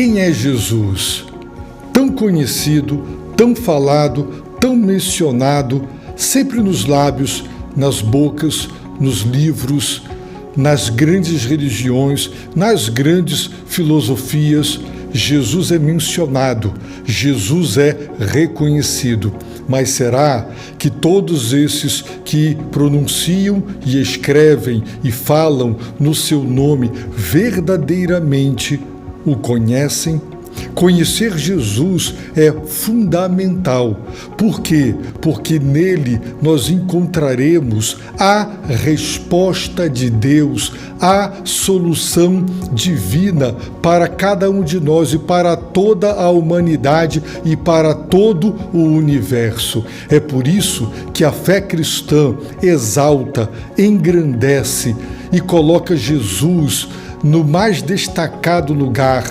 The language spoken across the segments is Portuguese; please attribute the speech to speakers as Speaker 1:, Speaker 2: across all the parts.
Speaker 1: Quem é Jesus? Tão conhecido, tão falado, tão mencionado, sempre nos lábios, nas bocas, nos livros, nas grandes religiões, nas grandes filosofias. Jesus é mencionado, Jesus é reconhecido. Mas será que todos esses que pronunciam e escrevem e falam no seu nome verdadeiramente o conhecem? Conhecer Jesus é fundamental. Por quê? Porque nele nós encontraremos a resposta de Deus, a solução divina para cada um de nós e para toda a humanidade e para todo o universo. É por isso que a fé cristã exalta, engrandece e coloca Jesus no mais destacado lugar,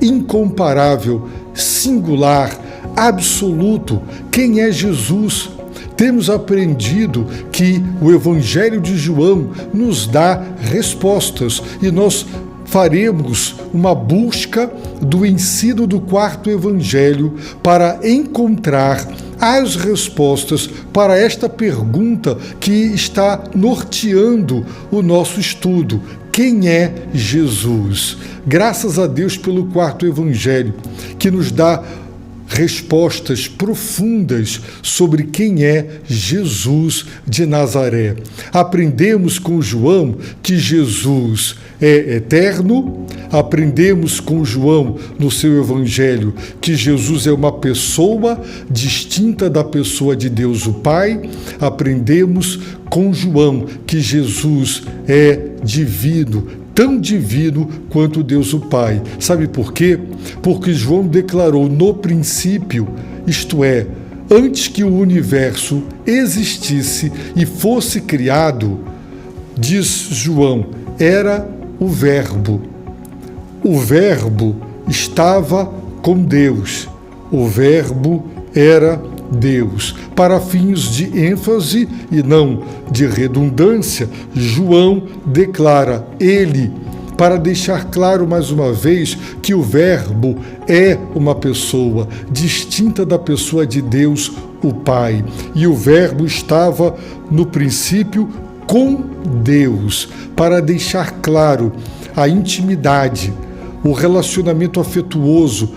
Speaker 1: incomparável, singular, absoluto. Quem é Jesus? Temos aprendido que o Evangelho de João nos dá respostas e nós faremos uma busca do ensino do quarto Evangelho para encontrar as respostas para esta pergunta que está norteando o nosso estudo. Quem é Jesus? Graças a Deus pelo quarto Evangelho, que nos dá respostas profundas sobre quem é Jesus de Nazaré. Aprendemos com João que Jesus é eterno, aprendemos com João no seu Evangelho que Jesus é uma pessoa distinta da pessoa de Deus o Pai, aprendemos com João que Jesus é divino, tão divino quanto Deus o Pai. Sabe por quê? Porque João declarou no princípio, isto é, antes que o universo existisse e fosse criado, diz João, era o Verbo. O Verbo estava com Deus. O Verbo era Deus. Para fins de ênfase e não de redundância, João declara ele, para deixar claro mais uma vez que o Verbo é uma pessoa distinta da pessoa de Deus, o Pai. E o Verbo estava no princípio com Deus, para deixar claro a intimidade, o relacionamento afetuoso,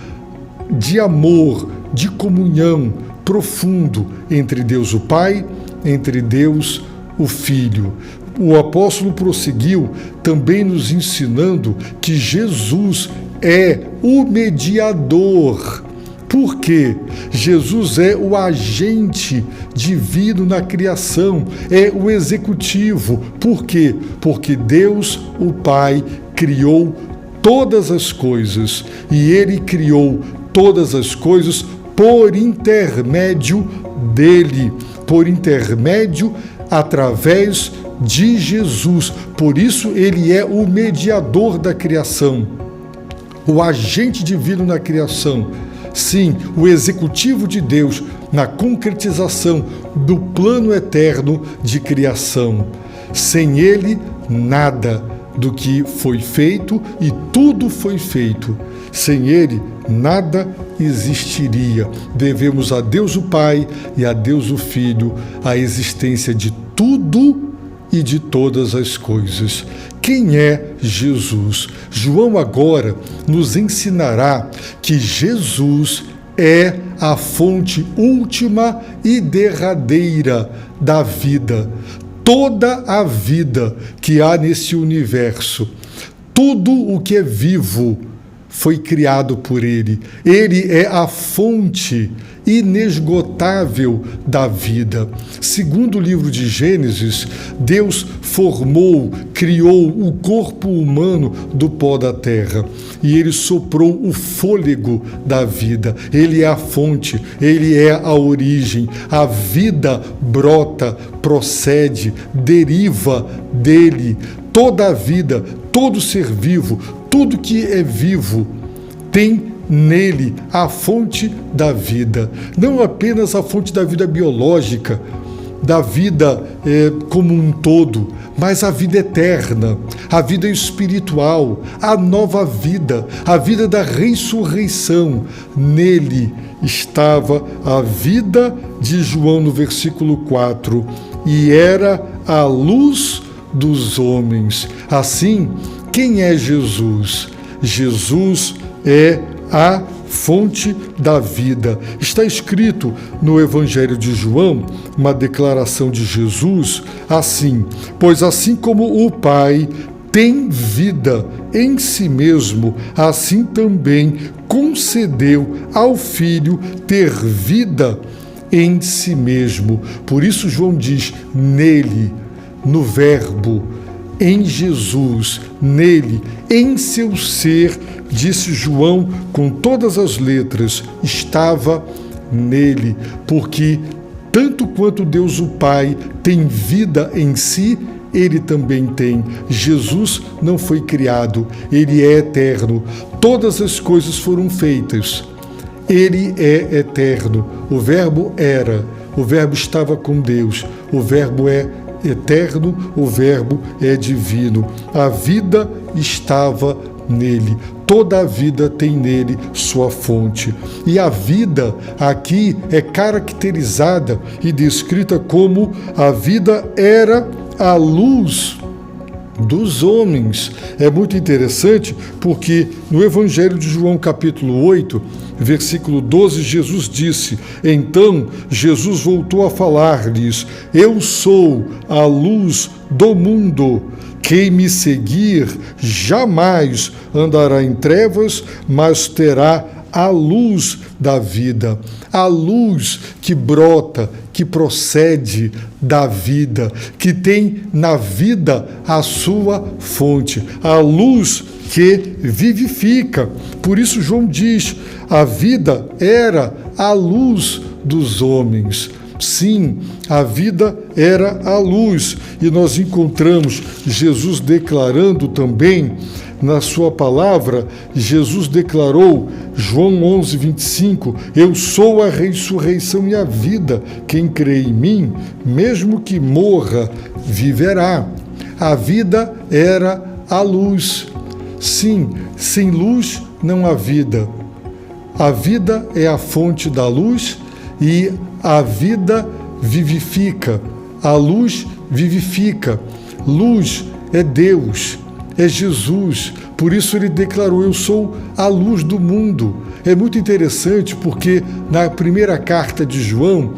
Speaker 1: de amor, de comunhão profundo entre Deus o Pai, entre Deus o Filho. O apóstolo prosseguiu também nos ensinando que Jesus é o mediador. Por quê? Jesus é o agente divino na criação, é o executivo. Por quê? Porque Deus, o Pai, criou todas as coisas e Ele criou todas as coisas por intermédio dele, por intermédio através de Jesus. Por isso ele é o mediador da criação, o agente divino na criação. Sim, o executivo de Deus na concretização do plano eterno de criação. Sem ele, nada do que foi feito e tudo foi feito. Sem ele, nada existiria. Devemos a Deus o Pai e a Deus o Filho a existência de tudo e de todas as coisas. Quem é Jesus? João agora nos ensinará que Jesus é a fonte última e derradeira da vida. Toda a vida que há nesse universo, tudo o que é vivo, foi criado por ele. Ele é a fonte inesgotável da vida. Segundo o livro de Gênesis, Deus formou, criou o corpo humano do pó da terra e ele soprou o fôlego da vida. Ele é a fonte, ele é a origem. A vida brota, procede, deriva dele. Toda a vida, todo ser vivo, tudo que é vivo tem nele a fonte da vida. Não apenas a fonte da vida biológica, da vida como um todo, mas a vida eterna, a vida espiritual, a nova vida, a vida da ressurreição. Nele estava a vida de João no versículo 4, e era a luz dos homens. Assim, quem é Jesus? Jesus é a fonte da vida. Está escrito no Evangelho de João, uma declaração de Jesus, assim: pois assim como o Pai tem vida em si mesmo, assim também concedeu ao Filho ter vida em si mesmo. Por isso João diz: nele, no Verbo, em Jesus, nele, em seu ser, disse João com todas as letras, estava nele, porque tanto quanto Deus o Pai tem vida em si, ele também tem. Jesus não foi criado, ele é eterno. Todas as coisas foram feitas. Ele é eterno. O Verbo era, o Verbo estava com Deus, o Verbo é eterno, o Verbo é divino. A vida estava nele. Toda a vida tem nele sua fonte. E a vida aqui é caracterizada e descrita como a vida era a luz dos homens. É muito interessante porque no Evangelho de João, capítulo 8, versículo 12, Jesus disse: então Jesus voltou a falar-lhes: eu sou a luz do mundo. Quem me seguir jamais andará em trevas, mas terá a luz da vida, a luz que brota, que procede da vida, que tem na vida a sua fonte, a luz que vivifica. Por isso João diz: a vida era a luz dos homens. Sim, a vida era a luz. E nós encontramos Jesus declarando também na sua palavra. Jesus declarou, João 11, 25, eu sou a ressurreição e a vida. Quem crê em mim, mesmo que morra, viverá. A vida era a luz. Sim, sem luz não há vida. A vida é a fonte da luz e a vida vivifica. A luz vivifica. Luz é Deus, é Jesus. Por isso ele declarou: eu sou a luz do mundo. É muito interessante porque na primeira carta de João,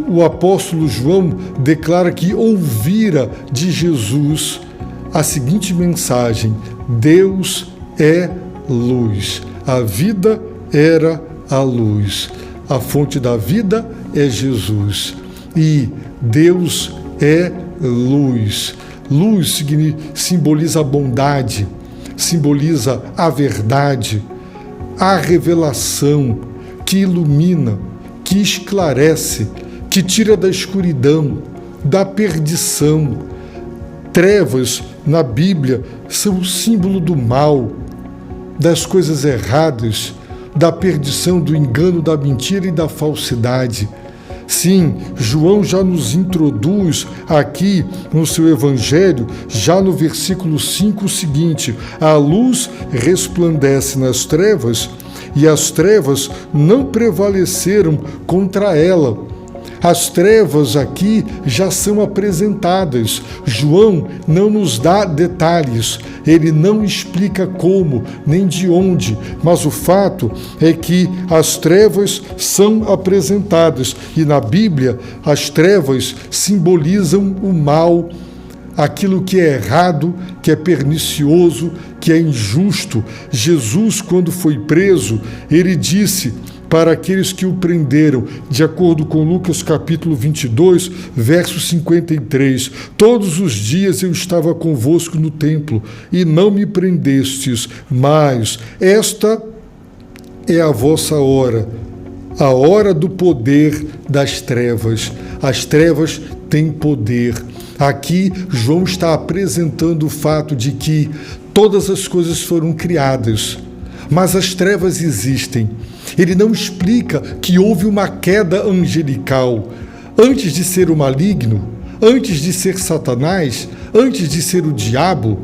Speaker 1: o apóstolo João declara que ouvira de Jesus a seguinte mensagem: Deus é luz. A vida era a luz. A fonte da vida é Jesus. E Deus é luz. Luz simboliza a bondade, simboliza a verdade, a revelação que ilumina, que esclarece, que tira da escuridão, da perdição. Trevas, na Bíblia, são o símbolo do mal, das coisas erradas, da perdição, do engano, da mentira e da falsidade. Sim, João já nos introduz aqui no seu Evangelho, já no versículo 5, o seguinte: a luz resplandece nas trevas e as trevas não prevaleceram contra ela. As trevas aqui já são apresentadas. João não nos dá detalhes, ele não explica como, nem de onde, mas o fato é que as trevas são apresentadas. E na Bíblia, as trevas simbolizam o mal, aquilo que é errado, que é pernicioso, que é injusto. Jesus, quando foi preso, ele disse para aqueles que o prenderam, de acordo com Lucas capítulo 22, verso 53, todos os dias eu estava convosco no templo, e não me prendestes, mas esta é a vossa hora, a hora do poder das trevas. As trevas têm poder. Aqui, João está apresentando o fato de que todas as coisas foram criadas, mas as trevas existem. Ele não explica que houve uma queda angelical, antes de ser o maligno, antes de ser Satanás, antes de ser o diabo,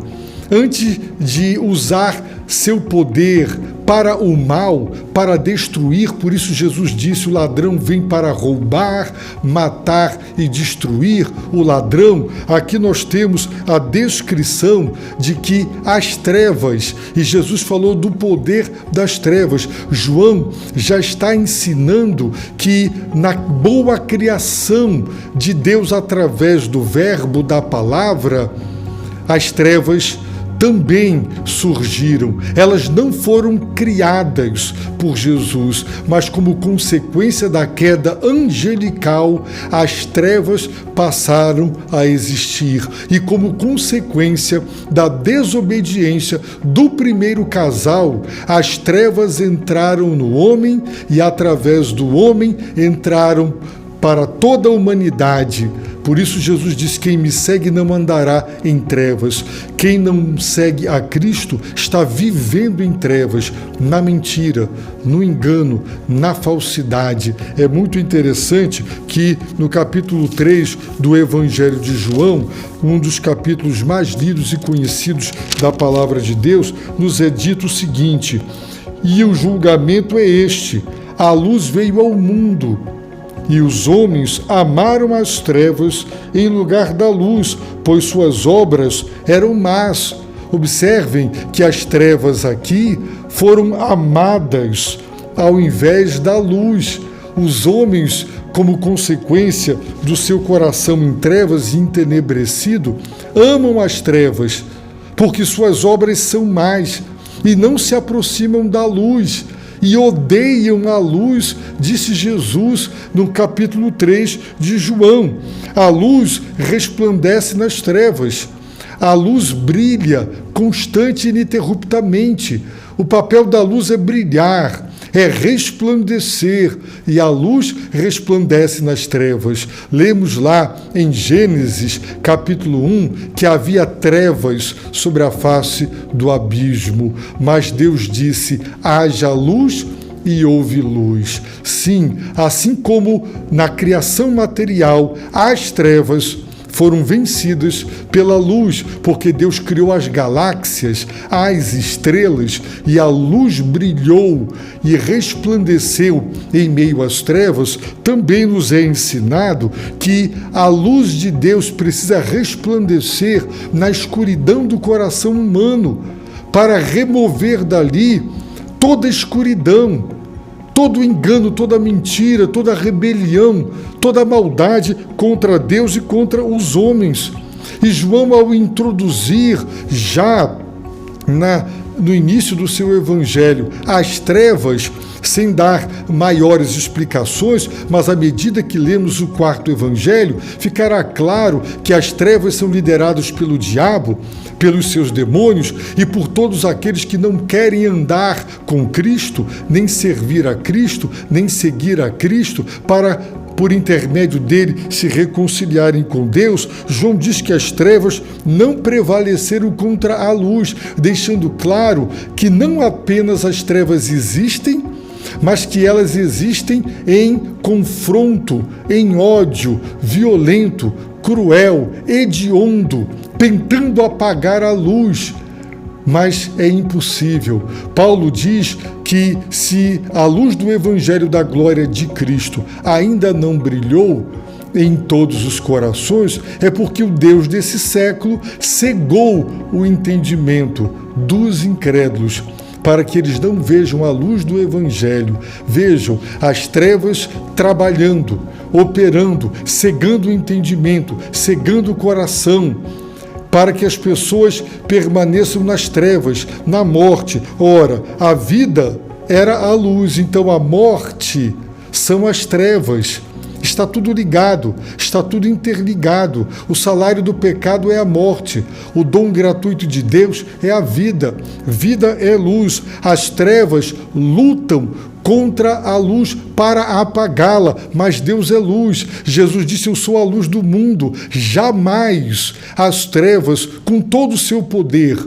Speaker 1: antes de usar seu poder para o mal, para destruir. Por isso Jesus disse: o ladrão vem para roubar, matar e destruir. O ladrão, aqui nós temos a descrição de que as trevas, e Jesus falou do poder das trevas. João já está ensinando que na boa criação de Deus através do verbo, da palavra, as trevas também surgiram. Elas não foram criadas por Jesus, mas como consequência da queda angelical, as trevas passaram a existir. E como consequência da desobediência do primeiro casal, as trevas entraram no homem e através do homem entraram para toda a humanidade. Por isso Jesus diz: quem me segue não andará em trevas. Quem não segue a Cristo está vivendo em trevas, na mentira, no engano, na falsidade. É muito interessante que no capítulo 3 do Evangelho de João, um dos capítulos mais lidos e conhecidos da palavra de Deus, nos é dito o seguinte: e o julgamento é este: a luz veio ao mundo, e os homens amaram as trevas em lugar da luz, pois suas obras eram más. Observem que as trevas aqui foram amadas ao invés da luz. Os homens, como consequência do seu coração em trevas e entenebrecido, amam as trevas, porque suas obras são más e não se aproximam da luz. E odeiam a luz, disse Jesus no capítulo 3 de João. A luz resplandece nas trevas. A luz brilha constante e ininterruptamente. O papel da luz é brilhar, é resplandecer, e a luz resplandece nas trevas. Lemos lá em Gênesis, capítulo 1, que havia trevas sobre a face do abismo, mas Deus disse: haja luz, e houve luz. Sim, assim como na criação material, as trevas foram vencidas pela luz, porque Deus criou as galáxias, as estrelas, e a luz brilhou e resplandeceu em meio às trevas. Também nos é ensinado que a luz de Deus precisa resplandecer na escuridão do coração humano, para remover dali toda a escuridão, todo engano, toda mentira, toda rebelião, toda maldade contra Deus e contra os homens. E João, ao introduzir já no início do seu evangelho as trevas, sem dar maiores explicações, mas à medida que lemos o quarto evangelho, ficará claro que as trevas são lideradas pelo diabo, pelos seus demônios e por todos aqueles que não querem andar com Cristo, nem servir a Cristo, nem seguir a Cristo, para, por intermédio dele, se reconciliarem com Deus. João diz que as trevas não prevaleceram contra a luz, deixando claro que não apenas as trevas existem, mas que elas existem em confronto, em ódio violento, cruel, hediondo, tentando apagar a luz. Mas é impossível. Paulo diz que se a luz do Evangelho da glória de Cristo ainda não brilhou em todos os corações, é porque o Deus desse século cegou o entendimento dos incrédulos, para que eles não vejam a luz do Evangelho, vejam as trevas trabalhando, operando, cegando o entendimento, cegando o coração, para que as pessoas permaneçam nas trevas, na morte. Ora, a vida era a luz, então a morte são as trevas. Está tudo ligado, está tudo interligado. O salário do pecado é a morte. O dom gratuito de Deus é a vida. Vida é luz. As trevas lutam contra a luz para apagá-la, mas Deus é luz. Jesus disse: eu sou a luz do mundo. Jamais as trevas, com todo o seu poder,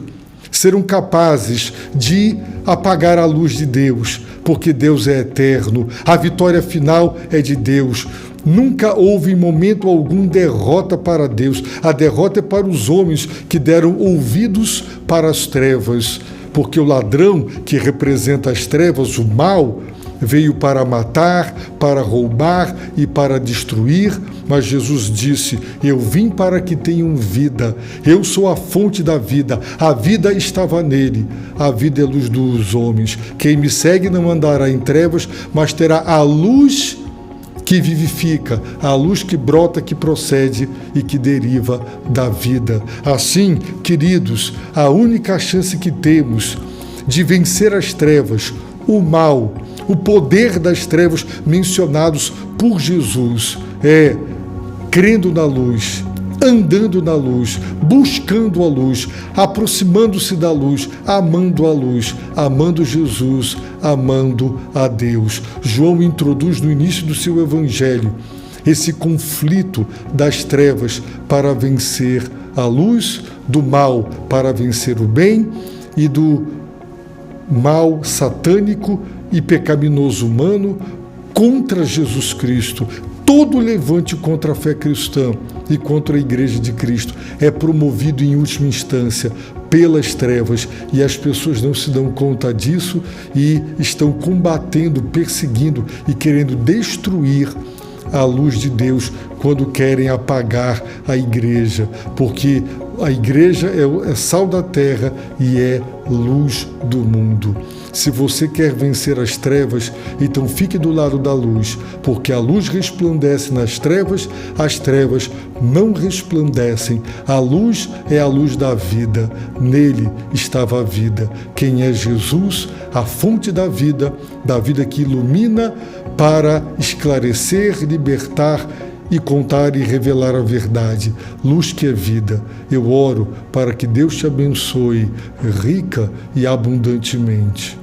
Speaker 1: serão capazes de apagar a luz de Deus, porque Deus é eterno, a vitória final é de Deus. Nunca houve em momento algum derrota para Deus. A derrota é para os homens que deram ouvidos para as trevas, porque o ladrão, que representa as trevas, o mal, veio para matar, para roubar e para destruir, mas Jesus disse: eu vim para que tenham vida, eu sou a fonte da vida, a vida estava nele, a vida é a luz dos homens. Quem me segue não andará em trevas, mas terá a luz que vivifica, a luz que brota, que procede e que deriva da vida. Assim, queridos, a única chance que temos de vencer as trevas, o mal, o poder das trevas mencionados por Jesus, é crendo na luz, andando na luz, buscando a luz, aproximando-se da luz, amando a luz, amando Jesus, amando a Deus. João introduz no início do seu evangelho esse conflito das trevas para vencer a luz, do mal para vencer o bem e do mal satânico e pecaminoso humano contra Jesus Cristo. Todo levante contra a fé cristã e contra a Igreja de Cristo é promovido em última instância pelas trevas, e as pessoas não se dão conta disso e estão combatendo, perseguindo e querendo destruir a luz de Deus quando querem apagar a igreja, porque a igreja é sal da terra e é luz do mundo. Se você quer vencer as trevas, então fique do lado da luz, porque a luz resplandece nas trevas, as trevas não resplandecem. A luz é a luz da vida, nele estava a vida. Quem é Jesus? A fonte da vida que ilumina para esclarecer, libertar e contar e revelar a verdade. Luz que é vida. Eu oro para que Deus te abençoe rica e abundantemente.